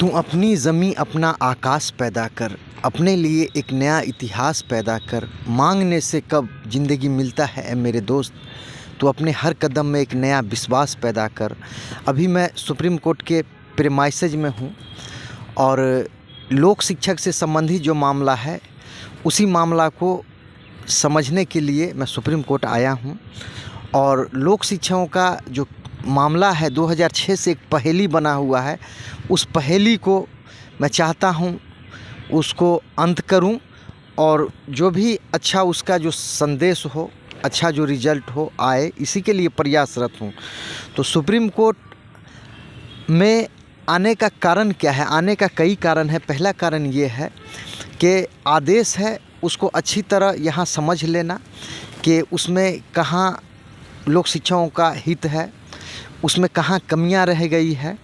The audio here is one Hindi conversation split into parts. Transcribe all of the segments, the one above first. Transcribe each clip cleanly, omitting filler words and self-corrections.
तू अपनी ज़मीं अपना आकाश पैदा कर, अपने लिए एक नया इतिहास पैदा कर। मांगने से कब ज़िंदगी मिलता है ए मेरे दोस्त, तू अपने हर कदम में एक नया विश्वास पैदा कर। अभी मैं सुप्रीम कोर्ट के प्रेमाइसेज में हूँ और लोक शिक्षक से संबंधित जो मामला है उसी मामला को समझने के लिए मैं सुप्रीम कोर्ट आया हूँ। और लोक शिक्षकों का जो मामला है 2006 से एक पहेली बना हुआ है, उस पहेली को मैं चाहता हूँ उसको अंत करूँ और जो भी अच्छा उसका जो संदेश हो, अच्छा जो रिजल्ट हो आए, इसी के लिए प्रयासरत हूँ। तो सुप्रीम कोर्ट में आने का कारण क्या है? आने का कई कारण है। पहला कारण ये है कि आदेश है उसको अच्छी तरह यहाँ समझ लेना कि उसमें कहाँ लोक शिक्षकों का हित है, उसमें कहाँ कमियां रह गई है।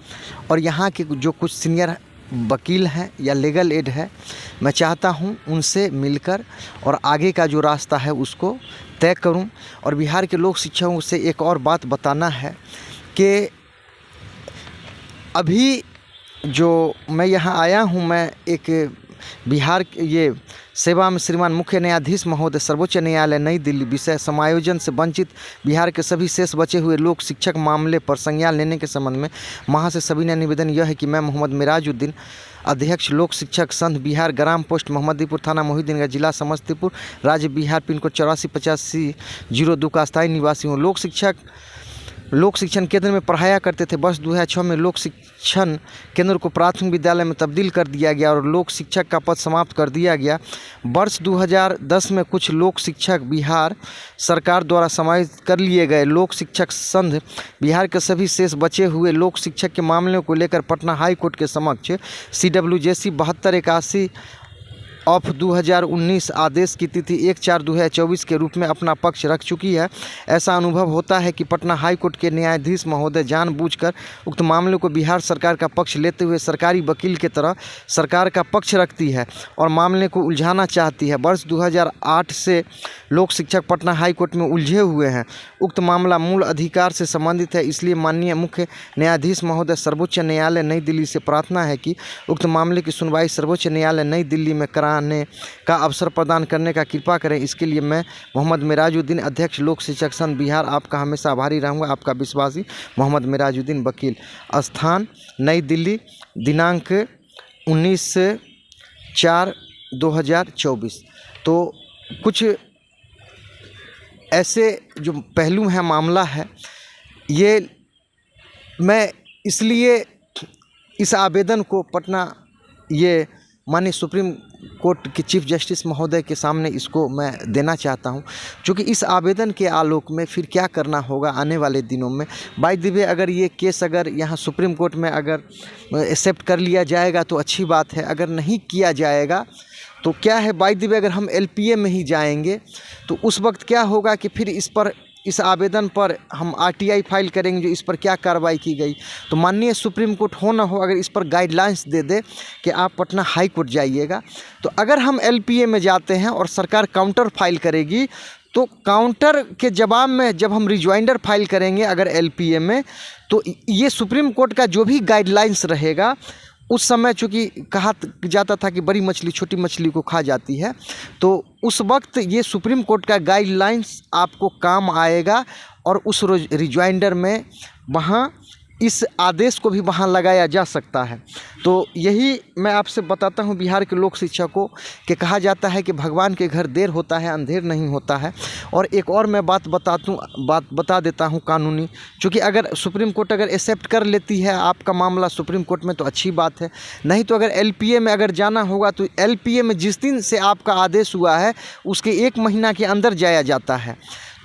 और यहाँ के जो कुछ सीनियर वकील हैं या लीगल एड है, मैं चाहता हूँ उनसे मिलकर और आगे का जो रास्ता है उसको तय करूँ। और बिहार के लोक शिक्षकों से एक और बात बताना है कि अभी जो मैं यहाँ आया हूँ, मैं एक बिहार ये सेवा में श्रीमान मुख्य न्यायाधीश महोदय सर्वोच्च न्यायालय नई दिल्ली विषय समायोजन से वंचित बिहार के सभी शेष बचे हुए लोक शिक्षक मामले पर संज्ञान लेने के संबंध में वहाँ से सभी ने निवेदन यह है कि मैं मोहम्मद मिराजुद्दीन, अध्यक्ष लोक शिक्षक संघ बिहार, ग्राम पोस्ट मोहम्मदीपुर, थाना मोहिउद्दीनगंज, जिला समस्तीपुर, राज्य बिहार, पिन कोड 848502 का स्थायी निवासी हूँ। लोक शिक्षण केंद्र में पढ़ाया करते थे। वर्ष 2006 में लोक शिक्षण केंद्र को प्राथमिक विद्यालय में तब्दील कर दिया गया और लोक शिक्षक का पद समाप्त कर दिया गया। वर्ष 2010 में कुछ लोक शिक्षक बिहार सरकार द्वारा समायोजित कर लिए गए। लोक शिक्षक संघ बिहार के सभी शेष बचे हुए लोक शिक्षक के मामलों को लेकर पटना हाई कोर्ट के समक्ष CWJC 7281 ऑफ 2019 आदेश की तिथि 1/4/2024 के रूप में अपना पक्ष रख चुकी है। ऐसा अनुभव होता है कि पटना हाई कोर्ट के न्यायाधीश महोदय जानबूझकर उक्त मामले को बिहार सरकार का पक्ष लेते हुए सरकारी वकील की तरह सरकार का पक्ष रखती है और मामले को उलझाना चाहती है। वर्ष 2008 से लोक शिक्षक पटना हाई कोर्ट में उलझे हुए हैं। उक्त मामला मूल अधिकार से संबंधित है, इसलिए माननीय मुख्य न्यायाधीश महोदय सर्वोच्च न्यायालय नई दिल्ली से प्रार्थना है कि उक्त मामले की सुनवाई सर्वोच्च न्यायालय नई दिल्ली में कराने का अवसर प्रदान करने का कृपा करें। इसके लिए मैं मोहम्मद मिराजुद्दीन, अध्यक्ष लोक शिक्षक संघ बिहार, आपका हमेशा आभारी रहूँगा। आपका विश्वासी मोहम्मद मिराजुद्दीन, वकील। स्थान नई दिल्ली, दिनांक 19/4/2024। तो कुछ ऐसे जो पहलू हैं, मामला है, ये मैं इसलिए इस आवेदन को पटना ये माननीय सुप्रीम कोर्ट के चीफ जस्टिस महोदय के सामने इसको मैं देना चाहता हूं, क्योंकि इस आवेदन के आलोक में फिर क्या करना होगा आने वाले दिनों में। बाय द वे, अगर ये केस अगर यहाँ सुप्रीम कोर्ट में अगर एक्सेप्ट कर लिया जाएगा तो अच्छी बात है। अगर नहीं किया जाएगा तो क्या है, बाय द वे अगर हम LPA में ही जाएंगे तो उस वक्त क्या होगा कि फिर इस आवेदन पर हम RTI फाइल करेंगे जो इस पर क्या कार्रवाई की गई। तो माननीय सुप्रीम कोर्ट हो ना हो, अगर इस पर गाइडलाइंस दे दे कि आप पटना हाई कोर्ट जाइएगा, तो अगर हम LPA में जाते हैं और सरकार काउंटर फाइल करेगी तो काउंटर के जवाब में जब हम रिजॉइंडर फाइल करेंगे अगर LPA में, तो ये सुप्रीम कोर्ट का जो भी गाइडलाइंस रहेगा, उस समय चूँकि कहा जाता था कि बड़ी मछली छोटी मछली को खा जाती है, तो उस वक्त ये सुप्रीम कोर्ट का गाइडलाइंस आपको काम आएगा और उस रिजॉइंडर में वहाँ इस आदेश को भी वहाँ लगाया जा सकता है। तो यही मैं आपसे बताता हूँ बिहार के लोक शिक्षकों के कहा जाता है कि भगवान के घर देर होता है, अंधेर नहीं होता है। और एक और मैं बात बता देता हूँ कानूनी, क्योंकि अगर सुप्रीम कोर्ट अगर एक्सेप्ट कर लेती है आपका मामला सुप्रीम कोर्ट में तो अच्छी बात है, नहीं तो अगर LPA में अगर जाना होगा तो LPA में जिस दिन से आपका आदेश हुआ है उसके 1 महीना के अंदर जाया जाता है।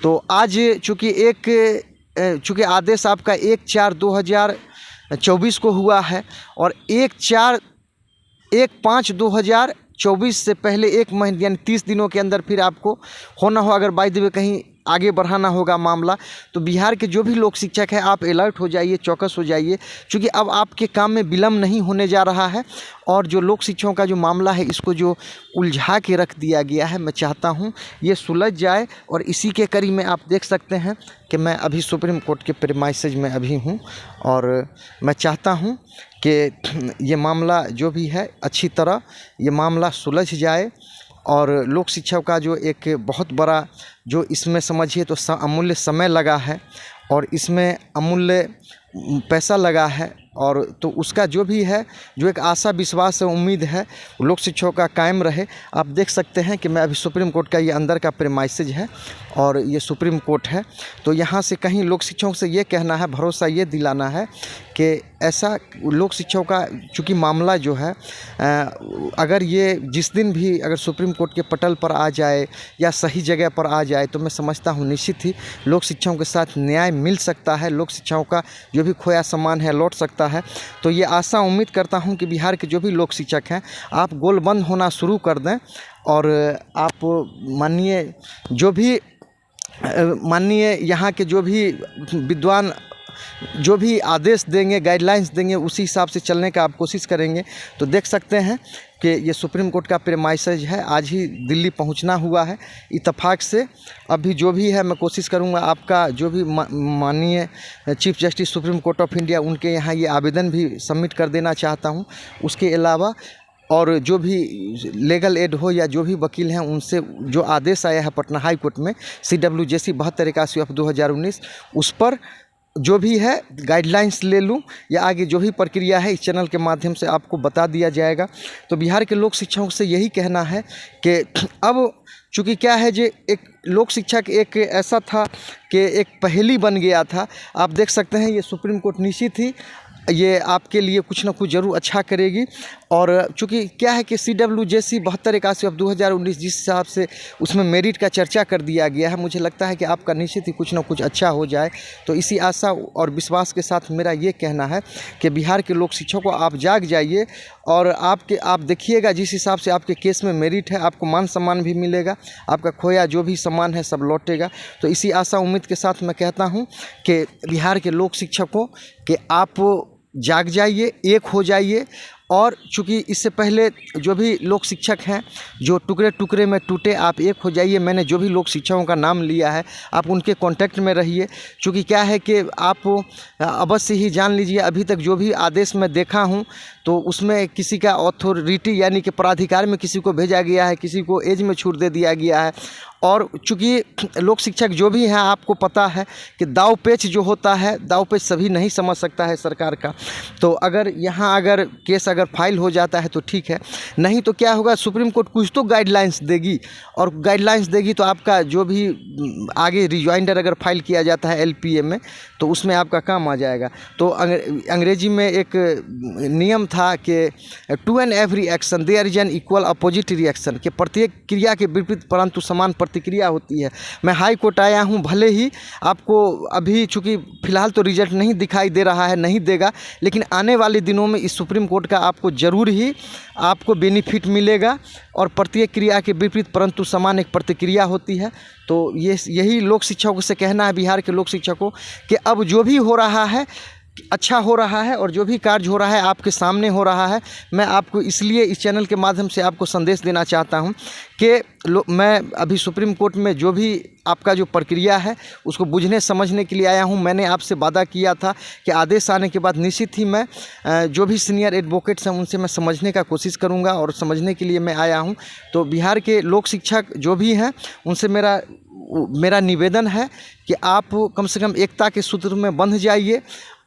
तो आज चूँकि आदेश आपका 1/4/2024 को हुआ है और 1/5/2024 से पहले 1 महीने यानी 30 दिनों के अंदर फिर आपको होना हो, अगर बाय द वे कहीं आगे बढ़ाना होगा मामला। तो बिहार के जो भी लोक शिक्षक हैं, आप अलर्ट हो जाइए, चौकस हो जाइए, क्योंकि अब आपके काम में विलम्ब नहीं होने जा रहा है। और जो लोक शिक्षकों का जो मामला है, इसको जो उलझा के रख दिया गया है, मैं चाहता हूँ ये सुलझ जाए। और इसी के कड़ी में आप देख सकते हैं कि मैं अभी सुप्रीम कोर्ट के प्रीमाइसेज में अभी हूँ, और मैं चाहता हूँ कि ये मामला जो भी है अच्छी तरह ये मामला सुलझ जाए। और लोक शिक्षा का जो एक बहुत बड़ा जो इसमें समझिए तो अमूल्य समय लगा है, और इसमें अमूल्य पैसा लगा है, और तो उसका जो भी है, जो एक आशा विश्वास है, उम्मीद है, लोक शिक्षकों का कायम रहे। आप देख सकते हैं कि मैं अभी सुप्रीम कोर्ट का ये अंदर का प्रीमाइसेज है, और ये सुप्रीम कोर्ट है। तो यहाँ से कहीं लोक शिक्षकों से ये कहना है, भरोसा ये दिलाना है कि ऐसा लोक शिक्षकों का चूँकि मामला जो है, अगर ये जिस दिन भी अगर सुप्रीम कोर्ट के पटल पर आ जाए या सही जगह पर आ जाए, तो मैं समझता हूँ निश्चित ही लोक शिक्षकों के साथ न्याय मिल सकता है, लोक शिक्षकों का जो भी खोया सामान है लौट सकता है। तो ये आशा उम्मीद करता हूँ कि बिहार के जो भी लोक शिक्षक हैं, आप गोलबंद होना शुरू कर दें, और आप माननीय यहाँ के जो भी विद्वान जो भी आदेश देंगे, गाइडलाइंस देंगे, उसी हिसाब से चलने का आप कोशिश करेंगे। तो देख सकते हैं कि ये सुप्रीम कोर्ट का प्रीमाइसेज है, आज ही दिल्ली पहुंचना हुआ है इत्तेफाक से। अभी जो भी है मैं कोशिश करूंगा आपका जो भी माननीय chief justice supreme court of India, उनके यहाँ ये आवेदन भी सबमिट कर देना चाहता हूँ। उसके अलावा और जो भी लीगल एड हो या जो भी वकील हैं, उनसे जो आदेश आया है पटना हाई कोर्ट में CWJC 7281/2019, उस पर जो भी है गाइडलाइंस ले लूँ, या आगे जो भी प्रक्रिया है इस चैनल के माध्यम से आपको बता दिया जाएगा। तो बिहार के लोक शिक्षकों से यही कहना है कि अब चूँकि क्या है, जो एक लोक शिक्षक एक ऐसा था कि एक पहेली बन गया था। आप देख सकते हैं ये सुप्रीम कोर्ट निश्चित ही ये आपके लिए कुछ ना कुछ ज़रूर अच्छा करेगी। और चूँकि क्या है कि CWJC 7281/2019 जिस हिसाब से उसमें मेरिट का चर्चा कर दिया गया है, मुझे लगता है कि आपका निश्चित ही कुछ ना कुछ अच्छा हो जाए। तो इसी आशा और विश्वास के साथ मेरा ये कहना है कि बिहार के लोक शिक्षकों आप जाग जाइए, और आप देखिएगा जिस हिसाब से आपके केस में मेरिट है, आपको मान सम्मान भी मिलेगा, आपका खोया जो भी सम्मान है सब लौटेगा। तो इसी आशा उम्मीद के साथ मैं कहता हूँ कि बिहार के लोक शिक्षकों कि आप जाग जाइए, एक हो जाइए। और चूँकि इससे पहले जो भी लोक शिक्षक हैं जो टुकड़े टुकड़े में टूटे, आप एक हो जाइए। मैंने जो भी लोक शिक्षकों का नाम लिया है, आप उनके कांटेक्ट में रहिए। चूँकि क्या है कि आप अवश्य ही जान लीजिए, अभी तक जो भी आदेश मैं देखा हूँ तो उसमें किसी का अथॉरिटी यानी कि प्राधिकार में किसी को भेजा गया है, किसी को एज में छूट दे दिया गया है। और चूँकि लोक शिक्षक जो भी हैं, आपको पता है कि दाव पेच जो होता है, दाव पेच सभी नहीं समझ सकता है सरकार का। तो अगर यहाँ अगर केस अगर फाइल हो जाता है तो ठीक है, नहीं तो क्या होगा, सुप्रीम कोर्ट कुछ तो गाइडलाइंस देगी, और गाइडलाइंस देगी तो आपका जो भी आगे रिजॉइंडर अगर फाइल किया जाता है LPA में, तो उसमें आपका काम आ जाएगा। तो अंग्रेजी में एक नियम था कि to an every action there is an equal opposite reaction, कि प्रत्येक क्रिया के विपरीत परंतु समान प्रतिक्रिया होती है। मैं हाई कोर्ट आया हूँ, भले ही आपको अभी चूँकि फ़िलहाल तो रिजल्ट नहीं दिखाई दे रहा है, नहीं देगा, लेकिन आने वाले दिनों में इस सुप्रीम कोर्ट का आपको ज़रूर ही आपको बेनिफिट मिलेगा। और प्रत्येक क्रिया के विपरीत परंतु समान एक प्रतिक्रिया होती है। तो यही लोक शिक्षकों से कहना है, बिहार के लोक शिक्षकों, कि अब जो भी हो रहा है अच्छा हो रहा है, और जो भी कार्य हो रहा है आपके सामने हो रहा है। मैं आपको इसलिए इस चैनल के माध्यम से आपको संदेश देना चाहता हूं कि मैं अभी सुप्रीम कोर्ट में जो भी आपका जो प्रक्रिया है उसको बुझने समझने के लिए आया हूं। मैंने आपसे वादा किया था कि आदेश आने के बाद निश्चित ही मैं जो भी सीनियर एडवोकेट्स हैं उनसे मैं समझने का कोशिश करूंगा, और समझने के लिए मैं आया हूं। तो बिहार के लोक शिक्षक जो भी हैं उनसे मेरा निवेदन है कि आप कम से कम एकता के सूत्र में बंध जाइए,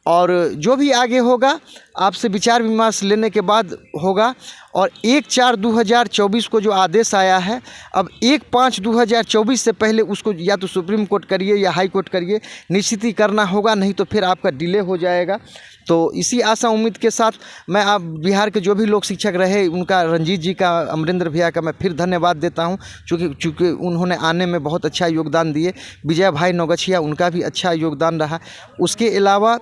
और जो भी आगे होगा आपसे विचार विमर्श लेने के बाद होगा। और 1/4/2024 को जो आदेश आया है, अब 1/5/2024 से पहले उसको या तो सुप्रीम कोर्ट करिए या हाई कोर्ट करिए, निश्चित ही करना होगा, नहीं तो फिर आपका डिले हो जाएगा। तो इसी आशा उम्मीद के साथ मैं आप बिहार के जो भी लोक शिक्षक रहे उनका, रंजीत जी का, अमरेंद्र भैया का मैं फिर धन्यवाद देता हूं, चूँकि उन्होंने आने में बहुत अच्छा योगदान दिए। विजय भाई नौगछिया, उनका भी अच्छा योगदान रहा। उसके अलावा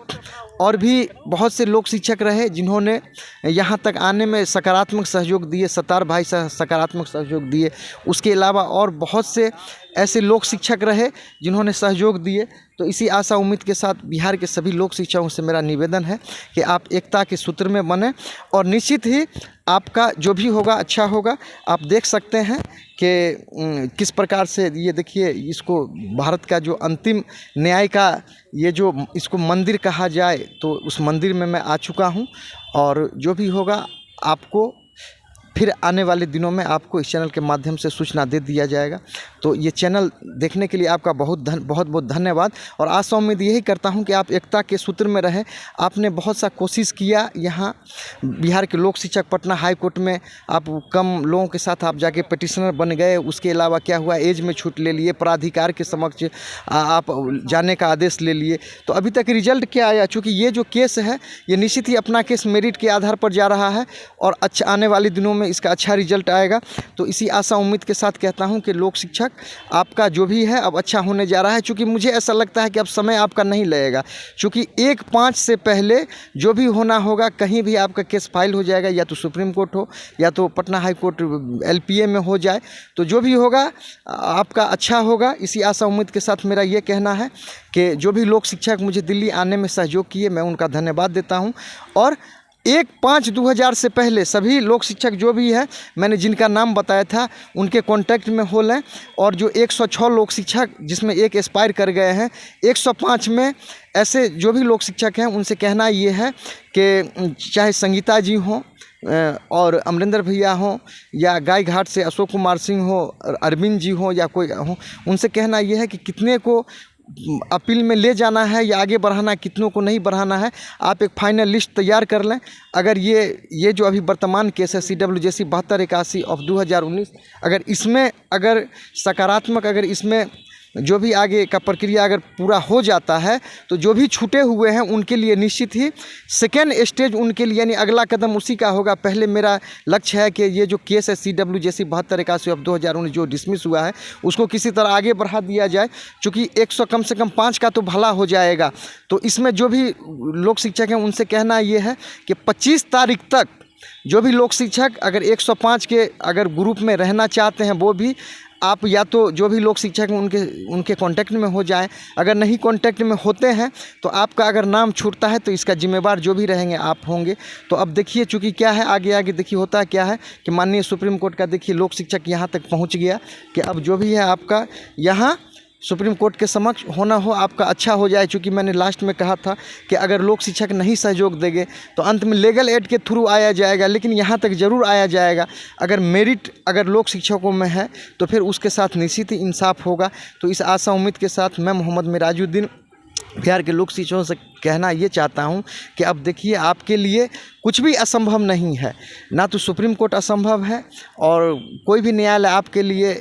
और भी बहुत से लोक शिक्षक रहे जिन्होंने यहाँ तक आने में सकारात्मक सहयोग दिए, सत्तार भाई सकारात्मक सहयोग दिए। उसके अलावा और बहुत से ऐसे लोक शिक्षक रहे जिन्होंने सहयोग दिए। तो इसी आशा उम्मीद के साथ बिहार के सभी लोक शिक्षकों से मेरा निवेदन है कि आप एकता के सूत्र में बने और निश्चित ही आपका जो भी होगा अच्छा होगा। आप देख सकते हैं कि किस प्रकार से ये देखिए, इसको भारत का जो अंतिम न्याय का ये जो इसको मंदिर कहा जाए, तो उस मंदिर में मैं आ चुका हूँ और जो भी होगा आपको फिर आने वाले दिनों में आपको इस चैनल के माध्यम से सूचना दे दिया जाएगा। तो ये चैनल देखने के लिए आपका बहुत बहुत धन्यवाद और आशा उम्मीद यही करता हूं कि आप एकता के सूत्र में रहें। आपने बहुत सा कोशिश किया, यहाँ बिहार के लोक शिक्षक पटना हाई कोर्ट में आप कम लोगों के साथ आप जाके पिटिशनर बन गए। उसके अलावा क्या हुआ, एज में छूट ले लिए, प्राधिकार के समक्ष आप जाने का आदेश ले लिए। तो अभी तक रिजल्ट क्या आया? चूँकि ये जो केस है ये निश्चित ही अपना केस मेरिट के आधार पर जा रहा है और अच्छा आने वाले दिनों में इसका अच्छा रिजल्ट आएगा। तो इसी आशा उम्मीद के साथ कहता हूं कि लोक शिक्षक आपका जो भी है अब अच्छा होने जा रहा है। क्योंकि मुझे ऐसा लगता है कि अब समय आपका नहीं लगेगा, क्योंकि 1/5 से पहले जो भी होना होगा, कहीं भी आपका केस फाइल हो जाएगा, या तो सुप्रीम कोर्ट हो या तो पटना हाई कोर्ट LPA में हो जाए। तो जो भी होगा आपका अच्छा होगा। इसी आशा उम्मीद के साथ मेरा ये कहना है कि जो भी लोक शिक्षक मुझे दिल्ली आने में सहयोग किए, मैं उनका धन्यवाद देता हूँ। और 1/5/2000 से पहले सभी लोक शिक्षक जो भी है, मैंने जिनका नाम बताया था, उनके कांटेक्ट में हो लें। और जो 106 लोक शिक्षक जिसमें एक एक्सपायर कर गए हैं, 105 में ऐसे जो भी लोक शिक्षक हैं उनसे कहना ये है कि चाहे संगीता जी हों और अमरिंदर भैया हों, या गाय घाट से अशोक कुमार सिंह हो, अरविंद जी हों, या कोई हो, उनसे कहना ये है कि कितने को अपील में ले जाना है या आगे बढ़ाना है, कितनों को नहीं बढ़ाना है। आप एक फाइनल लिस्ट तैयार कर लें। अगर ये जो अभी वर्तमान केस है CWJC 7281 ऑफ 2019, अगर इसमें अगर सकारात्मक, अगर इसमें जो भी आगे का प्रक्रिया अगर पूरा हो जाता है, तो जो भी छूटे हुए हैं उनके लिए निश्चित ही सेकेंड स्टेज उनके लिए, यानी अगला कदम उसी का होगा। पहले मेरा लक्ष्य है कि ये जो केस है CWJC 7281 ऑफ 2019 जो डिसमिस हुआ है, उसको किसी तरह आगे बढ़ा दिया जाए। चूँकि 100 कम से कम 5 का तो भला हो जाएगा। तो इसमें जो भी लोक शिक्षक हैं उनसे कहना ये है कि 25 तारीख तक जो भी लोक शिक्षक अगर 105 के अगर ग्रुप में रहना चाहते हैं, वो भी आप या तो जो भी लोक शिक्षक हैं उनके कांटेक्ट में हो जाएं। अगर नहीं कांटेक्ट में होते हैं तो आपका अगर नाम छूटता है तो इसका जिम्मेवार जो भी रहेंगे आप होंगे। तो अब देखिए, चूँकि क्या है आगे देखिए होता क्या है कि माननीय सुप्रीम कोर्ट का देखिए लोक शिक्षक यहाँ तक पहुँच गया कि अब जो भी है आपका यहाँ सुप्रीम कोर्ट के समक्ष होना हो आपका अच्छा हो जाए। चूँकि मैंने लास्ट में कहा था कि अगर लोक शिक्षक नहीं सहयोग देंगे तो अंत में लीगल एड के थ्रू आया जाएगा, लेकिन यहाँ तक ज़रूर आया जाएगा। अगर मेरिट अगर लोक शिक्षकों में है तो फिर उसके साथ निश्चित ही इंसाफ होगा। तो इस आशा उम्मीद के साथ मैं मोहम्मद मिराजुद्दीन बिहार के लोक शिक्षकों से कहना ये चाहता हूँ कि अब देखिए, आपके लिए कुछ भी असंभव नहीं है। ना तो सुप्रीम कोर्ट असंभव है और कोई भी न्यायालय आपके लिए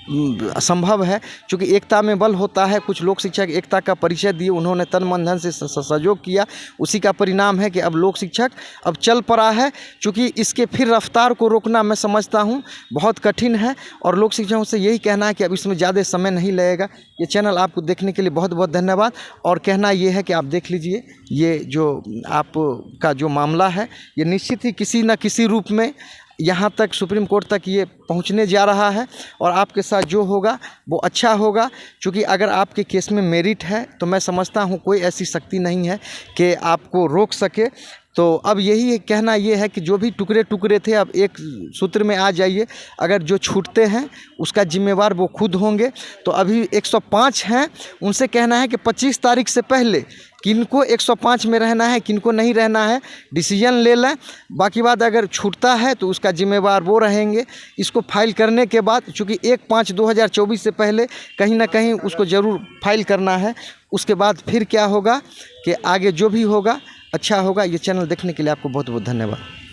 असंभव है। क्योंकि एकता में बल होता है। कुछ लोक शिक्षक एकता का परिचय दिए, उन्होंने तन मन धन से सहयोग किया, उसी का परिणाम है कि अब लोक शिक्षक अब चल पड़ा है। क्योंकि इसके फिर रफ्तार को रोकना मैं समझता हूँ बहुत कठिन है और लोक शिक्षकों से यही कहना है कि अब इसमें ज़्यादा समय नहीं लगेगा। ये चैनल आपको देखने के लिए बहुत बहुत धन्यवाद। और कहना ये है कि आप देख लीजिए, ये जो आपका जो मामला है ये निश्चित ही किसी न किसी रूप में यहाँ तक सुप्रीम कोर्ट तक ये पहुँचने जा रहा है और आपके साथ जो होगा वो अच्छा होगा। क्योंकि अगर आपके केस में मेरिट है तो मैं समझता हूँ कोई ऐसी शक्ति नहीं है कि आपको रोक सके। तो अब यही कहना ये है कि जो भी टुकड़े टुकड़े थे अब एक सूत्र में आ जाइए। अगर जो छूटते हैं उसका जिम्मेवार वो खुद होंगे। तो अभी 105 हैं, उनसे कहना है कि 25 तारीख से पहले किनको 105 में रहना है, किनको नहीं रहना है, डिसीजन ले लें। बाकी बात अगर छूटता है तो उसका जिम्मेवार वो रहेंगे। इसको फाइल करने के बाद, चूँकि 1/5/2024 से पहले कहीं ना कहीं उसको ज़रूर फाइल करना है। उसके बाद फिर क्या होगा कि आगे जो भी होगा अच्छा होगा। ये चैनल देखने के लिए आपको बहुत बहुत धन्यवाद।